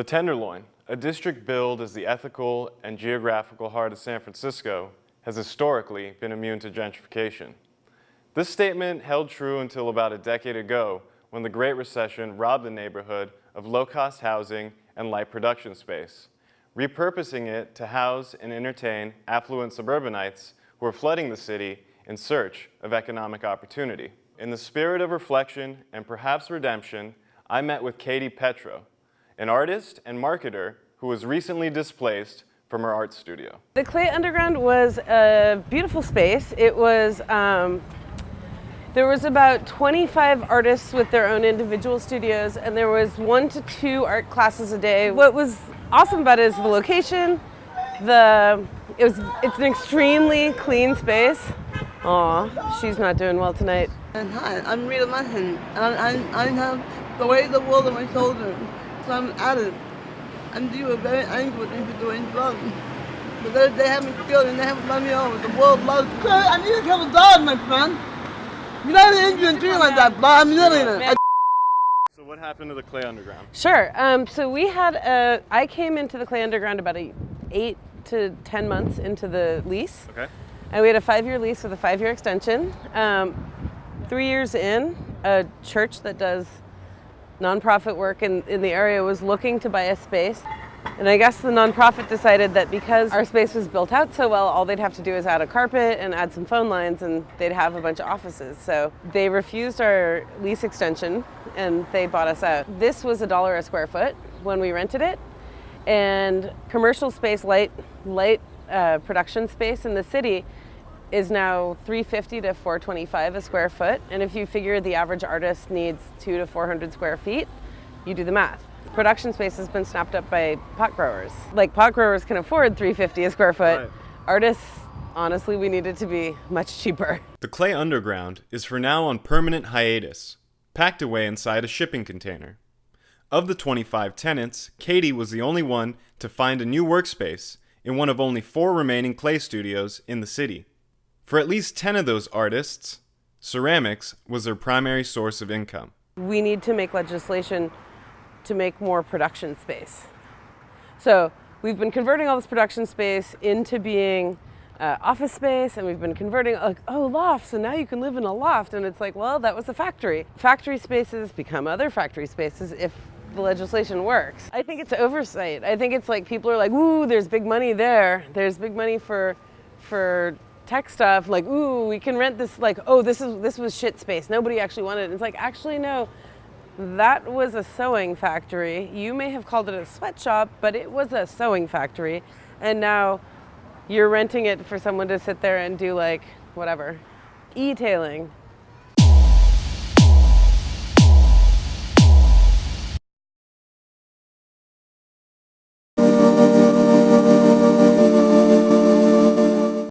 The Tenderloin, a district billed as the ethical and geographical heart of San Francisco, has historically been immune to gentrification. This statement held true until about a decade ago when the Great Recession robbed the neighborhood of low-cost housing and light production space, repurposing it to house and entertain affluent suburbanites who are flooding the city in search of economic opportunity. In the spirit of reflection and perhaps redemption, I met with Kaytea Petro, an artist and marketer who was recently displaced from her art studio. The Clay Underground was a beautiful space. It was, there was about 25 artists with their own individual studios, and there was 1 to 2 art classes a day. What was awesome about it is the location. It's an extremely clean space. Aw, she's not doing well tonight. And hi, I'm Rita Martin. I have the weight of the world on my shoulders, so I'm an addict. And you were very angry into doing drugs. But they have me killed and they haven't run me over. The world loves me. I need to kill a dog, my friend. You're not an Indian tree like that, but I'm living it. So what happened to the Clay Underground? Sure. So we had I came into the Clay Underground about 8 to 10 months into the lease. Okay. And we had a 5-year lease with a 5-year extension. 3 years in, a church that does nonprofit work in the area was looking to buy a space. And I guess the nonprofit decided that because our space was built out so well, all they'd have to do is add a carpet and add some phone lines and they'd have a bunch of offices. So they refused our lease extension and they bought us out. This was $1 a square foot when we rented it. And commercial space, light production space in the city is now $350 to $425 a square foot. And if you figure the average artist needs 200 to 400 square feet, you do the math. Production space has been snapped up by pot growers. Like, pot growers can afford $350 a square foot. Right. Artists, honestly, we need it to be much cheaper. The Clay Underground is for now on permanent hiatus, packed away inside a shipping container. Of the 25 tenants, Kaytea was the only one to find a new workspace in one of only 4 remaining clay studios in the city. For at least 10 of those artists, ceramics was their primary source of income. We need to make legislation to make more production space. So we've been converting all this production space into being office space, and we've been converting, like, oh, lofts, and now you can live in a loft. And it's like, well, that was a factory. Factory spaces become other factory spaces if the legislation works. I think it's oversight. I think it's like people are like, ooh, there's big money there. There's big money for tech stuff, like, ooh, we can rent this, like, oh, this was shit space. Nobody actually wanted it. And it's like, actually, no, that was a sewing factory. You may have called it a sweatshop, but it was a sewing factory. And now you're renting it for someone to sit there and do, like, whatever, e-tailing.